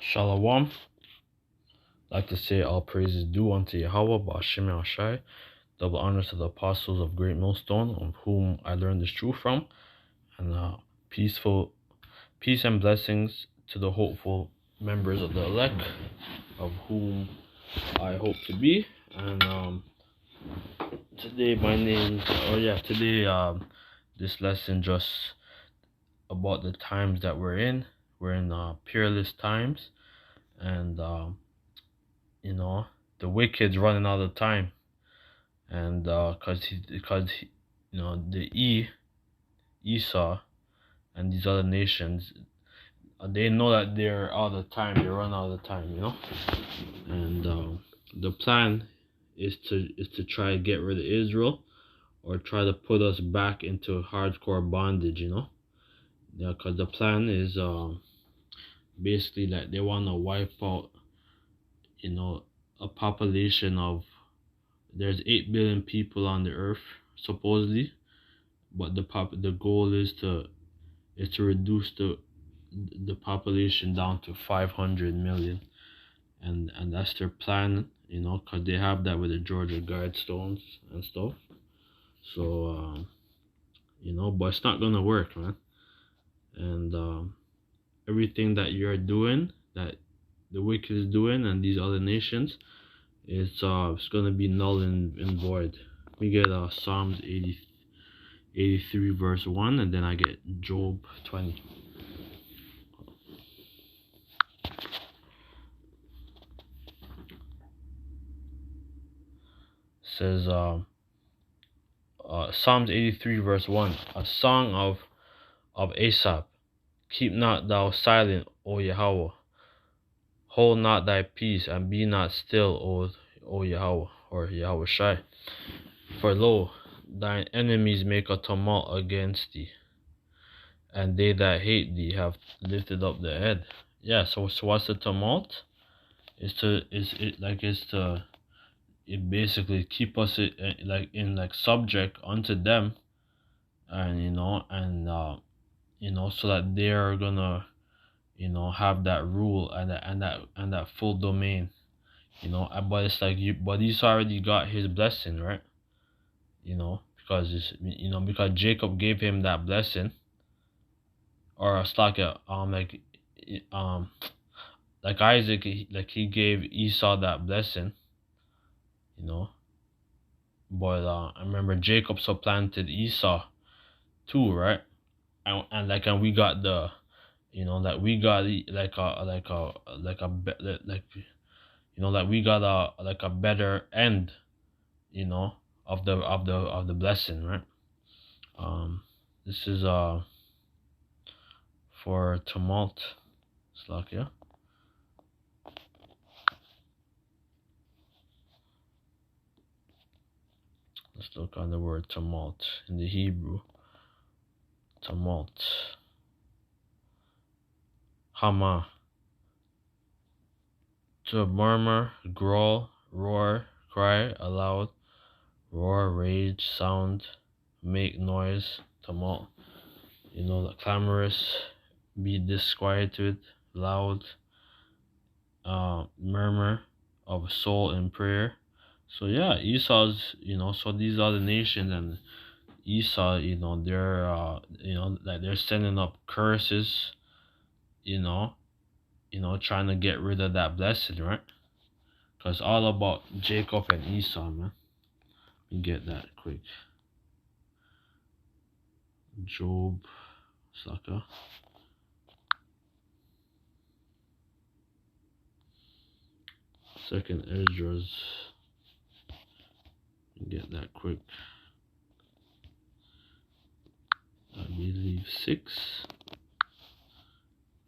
Shalom. I'd like to say all praises due unto Yahweh, Ba'ashem Yahshai. Double honors to the apostles of Great Millstone, of whom I learned this truth from, and peace and blessings to the hopeful members of the elect, of whom I hope to be. And today, this lesson just about the times that we're in. We're in peerless times, and the wicked's running out of time, and the Esau and these other nations, they know that they're out of time. They run out of time, and the plan is to try to get rid of Israel, or try to put us back into hardcore bondage, because the plan is basically that they want to wipe out, a population of, there's 8 billion people on the earth supposedly, but the goal is to reduce the population down to 500 million, and that's their plan, because they have that with the Georgia Guidestones and stuff. So but it's not gonna work, man. And everything that you're doing, that the wicked is doing, and these other nations, it's gonna be null and void. We get Psalms 83 verse 1, and then I get Job 20. It says Psalms 83 verse 1, a song of Asaph. Keep not thou silent, O Yahweh. Hold not thy peace, and be not still, O Yahweh, or Yahweh Shai. For lo, thine enemies make a tumult against thee, and they that hate thee have lifted up their head. Yeah, so what's the tumult? It basically keep us in subject unto them, and so that they are gonna have that rule and that full domain, but it's but he's already got his blessing, right? Because Jacob gave him that blessing, or like Isaac, he gave Esau that blessing, but I remember Jacob supplanted Esau too, right? And we got the, that we got we got a better end, of the blessing, right? This is for tumult, Slakia. Let's look on the word tumult in the Hebrew. Tumult. Hama. To murmur, growl, roar, cry aloud, roar, rage, sound, make noise, tumult. Clamorous, be disquieted, loud, murmur of soul in prayer. So yeah, Esau's, so these are the nations, and Esau, they're they're sending up curses, trying to get rid of that blessing, right? Because all about Jacob and Esau, man. Let me get that quick. Job, Saka. Second Esdras. Get that quick. I believe 6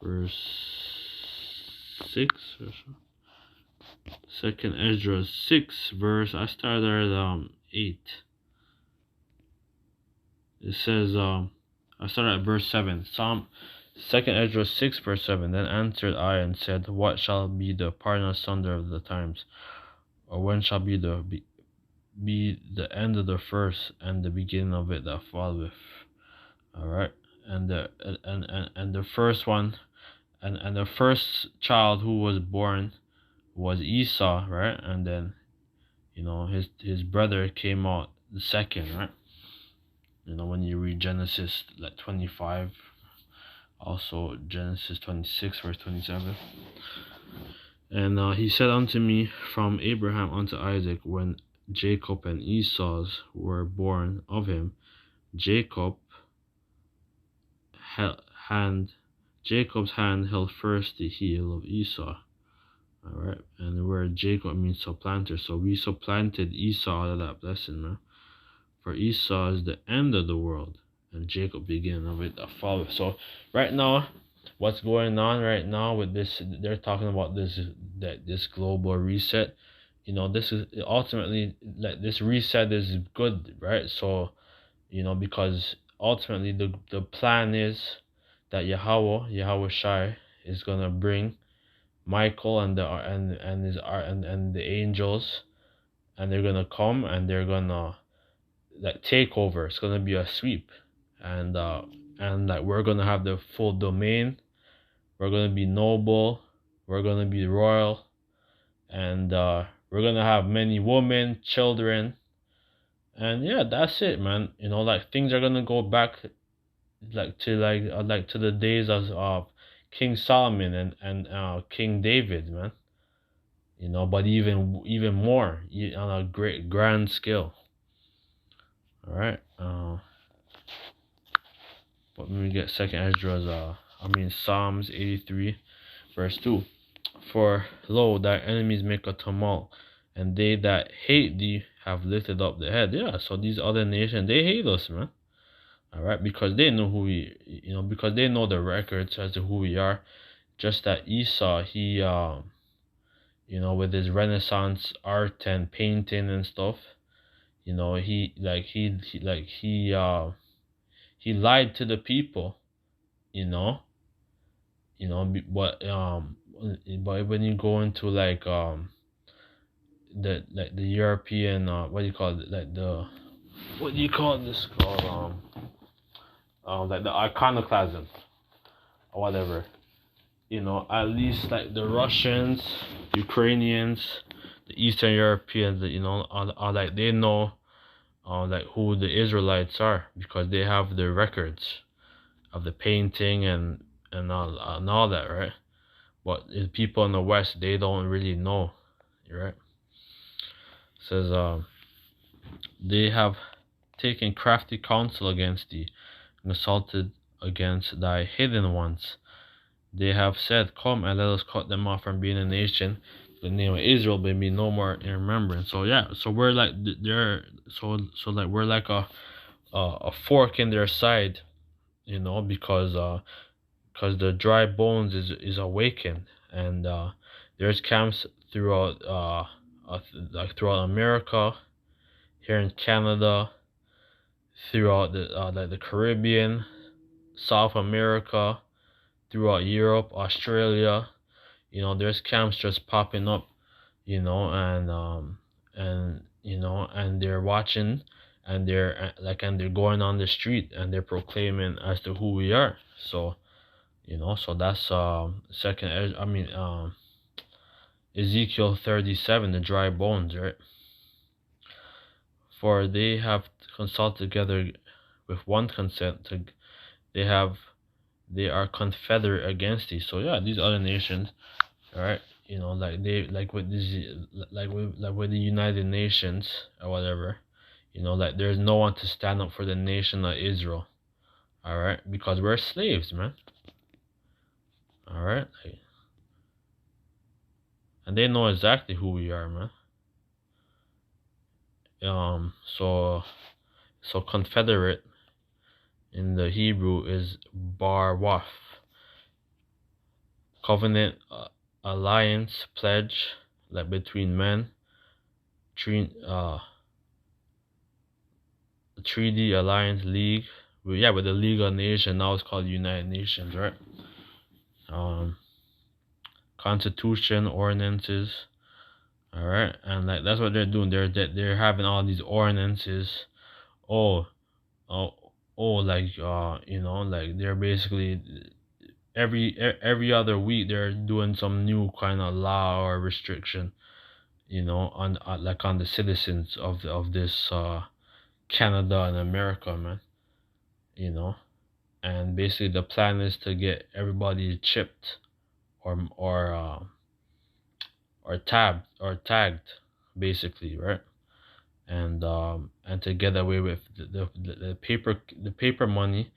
verse 6 or so. Second Esdras 6 verse, I started at 8. It says I started at verse 7. Second Esdras 6 verse 7. Then answered I and said, what shall be the pardon asunder of the times, or when shall be the end of the first, and the beginning of it that followeth? All right, and the first one, and the first child who was born was Esau, right? And then his brother came out the second, right? When you read Genesis 25, also Genesis 26 verse 27. And he said unto me, from Abraham unto Isaac, when Jacob and Esau's were born of him, Jacob's hand held first the heel of Esau. Alright, and the word Jacob means supplanter, so we supplanted Esau out of that blessing, man. For Esau is the end of the world, and Jacob began of it a follow. So right now, what's going on right now with this? They're talking about this global reset. This is ultimately, like, this reset is good, right? So because ultimately the plan is that Yahweh Shai is gonna bring Michael and the angels, and they're gonna come and they're gonna like take over. It's gonna be a sweep, and like we're gonna have the full domain. We're gonna be noble. We're gonna be royal, and we're gonna have many women, children, and yeah, that's it, man. Like things are gonna go back to the days of King Solomon and King David, man. But even more on a great grand scale. All right. But when we get Second Esdras, Psalms 83, verse 2. For lo, thy enemies make a tumult, and they that hate thee have lifted up the head. Yeah, so these other nations, they hate us, man. All right, because they know because they know the records as to who we are. Just that Esau, he with his Renaissance art and painting and stuff, he lied to the people, but when you go into the European, what do you call it, what do you call this called, like the iconoclasm or whatever, at least like the Russians, Ukrainians, the Eastern Europeans, are like, they know like who the Israelites are, because they have the records of the painting and all that, right? But the people in the West, they don't really know, right? It says, they have taken crafty counsel against thee, and assaulted against thy hidden ones. They have said, come and let us cut them off from being a nation. The name of Israel may be no more in remembrance. So yeah, so we're like like we're like a fork in their side, because the dry bones is awakened, and there's camps throughout throughout America, here in Canada, throughout the Caribbean, South America, throughout Europe, Australia. There's camps just popping up, and they're watching, and they're going on the street, and they're proclaiming as to who we are. So so that's Ezekiel 37, the dry bones, right? For they have consulted together with one consent, they are confederate against thee. So yeah, these other nations, all right, with the United Nations or whatever, there's no one to stand up for the nation of Israel, all right, because we're slaves, man. All right, and they know exactly who we are, man. So confederate in the Hebrew is bar waf, covenant, alliance, pledge, like between men, treaty, alliance, league. With the League of Nations, now it's called United Nations, right? Constitution, ordinances, all right, and like that's what they're doing. They're having all these ordinances. Like they're basically every other week they're doing some new kind of law or restriction, on like on the citizens of this Canada and America, man. You know, and basically the plan is to get everybody chipped or tagged, basically, right? And to get away with the paper money,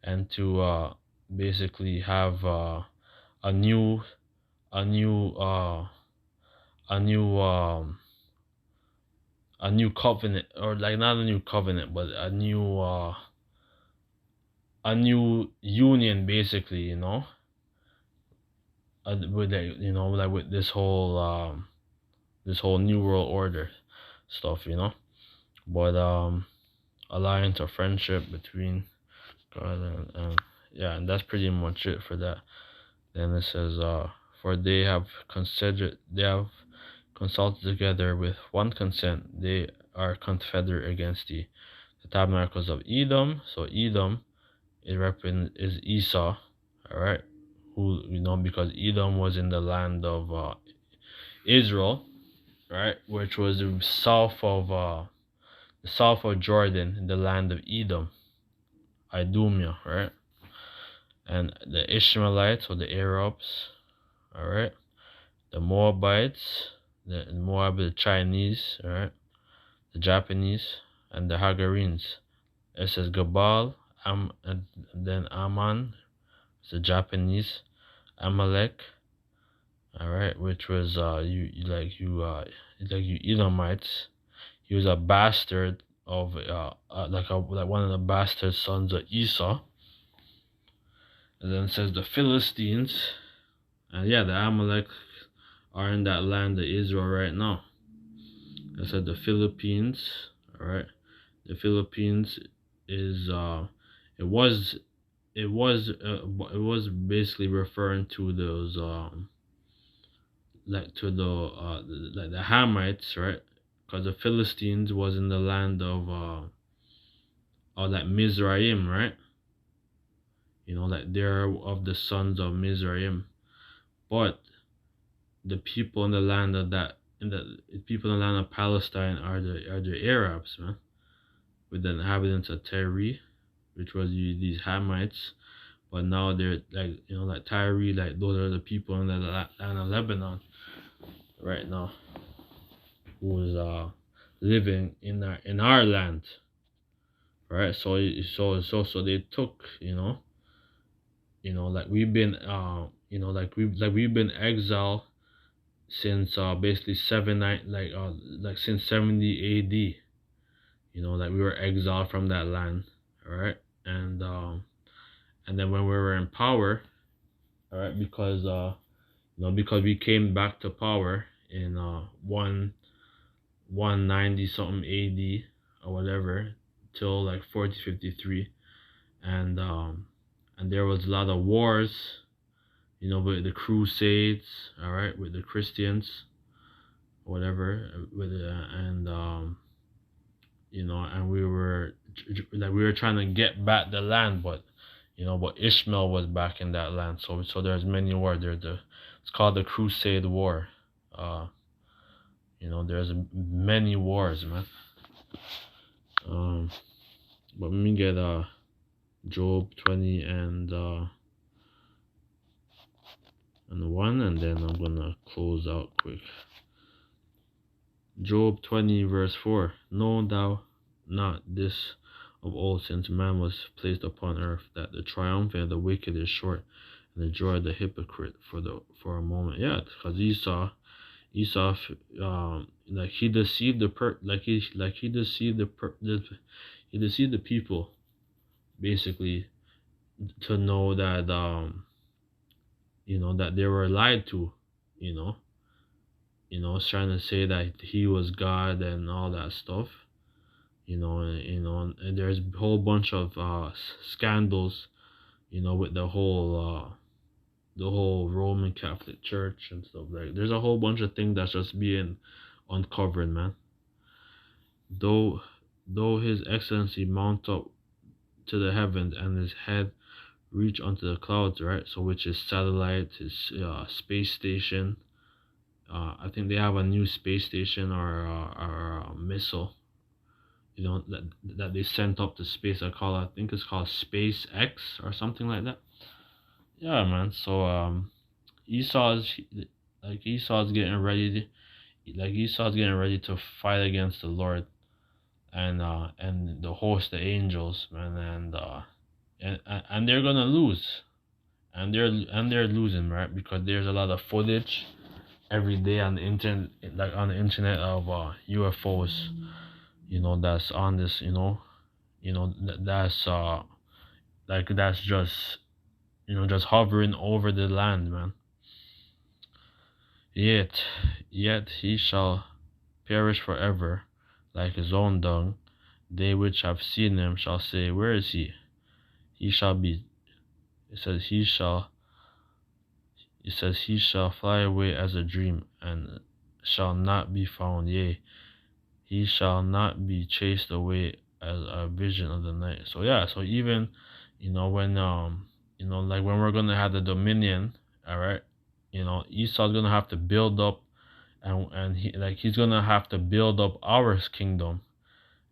and to basically have a new a new a new a new covenant, or like not a new covenant, but a new union, basically, with like with this whole new world order stuff, but alliance or friendship between God and yeah, and that's pretty much it for that. Then it says, for they have consulted together with one consent, they are confederate against the tabernacles of Edom. So Edom is Esau, all right, who, because Edom was in the land of Israel, right, which was the south of Jordan, in the land of Edom, Idumea, right, and the Ishmaelites, or the Arabs, all right, the Moabites, the Chinese, all right, the Japanese, and the Hagarenes. It says Gabal, and then Ammon, it's the Japanese, Amalek, all right, which was you Edomites. He was a bastard of like one of the bastard sons of Esau. And then it says the Philistines, and yeah, the Amalek are in that land of Israel right now. I said the Philippines, all right. The Philippines is it was basically referring to those like to the Hamites, right? Because the Philistines was in the land of like Mizraim, right? Like they're of the sons of Mizraim, but the people in the land of that in the people in the land of Palestine are the Arabs, man, with the inhabitants of Tyre, which was these Hamites. But now they're like Tyre, like those are the people in the land of Lebanon right now, who's living in our land, right? So they took, like we've been like we've been exiled since basically 79, like since 70 AD. Like we were exiled from that land, all right? And then when we were in power, all right, because we came back to power in 190 something AD or whatever, till like 4053. And there was a lot of wars, with the Crusades, all right, with the Christians, whatever, and we were trying to get back the land, but Ishmael was back in that land. So there's many wars. It's called the Crusade War. There's many wars, man. But let me get Job 20 and 1, and then I'm gonna close out quick. Job 20 verse 4. Know thou not this of old, since man was placed upon earth, that the triumph of the wicked is short, and the joy of the hypocrite for a moment. Yeah, because Esau, like he deceived he deceived the people, basically, to know that that they were lied to, trying to say that he was God and all that stuff. And there's a whole bunch of scandals, with the whole Roman Catholic Church and stuff. Like, there's a whole bunch of things that's just being uncovered, man. Though his excellency mount up to the heavens, and his head reach onto the clouds, right? So which is satellite, is space station. I think they have a new space station or a missile, that they sent up to space. I think it's called SpaceX or something like that. Yeah, man. So Esau's Esau's getting ready. Esau's getting ready to fight against the Lord and the host, the angels, man, and they're gonna lose, and they're losing, right? Because there's a lot of footage every day on the internet, of UFOs, that's on this, that's that's just just hovering over the land, man. Yet, yet he shall perish forever, like his own dung. They which have seen him shall say, where is he? He shall be. It says he shall fly away as a dream, and shall not be found. Yea, he shall not be chased away as a vision of the night. So yeah, so even when like when we're gonna have the dominion, all right, Esau's gonna have to build up, and he's gonna have to build up our kingdom,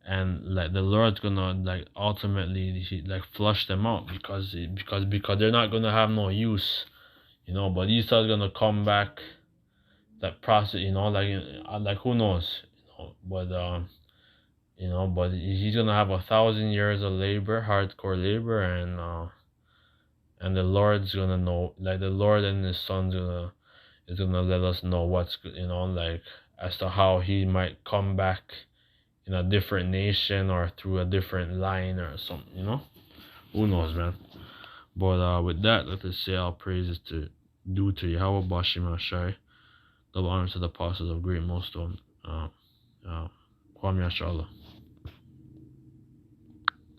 and like the Lord's gonna ultimately flush them out, because they're not gonna have no use, but Esau's gonna come back, that process, who knows, but he's gonna have 1,000 years of labor, hardcore labor, and the Lord's gonna know, the Lord and His Son's is gonna let us know what's, as to how He might come back in a different nation or through a different line or something, who knows, man. But with that, let us say our praises to Yahweh Bashim Ashai, double honor to the apostles of great milestone. Kwame Yashala.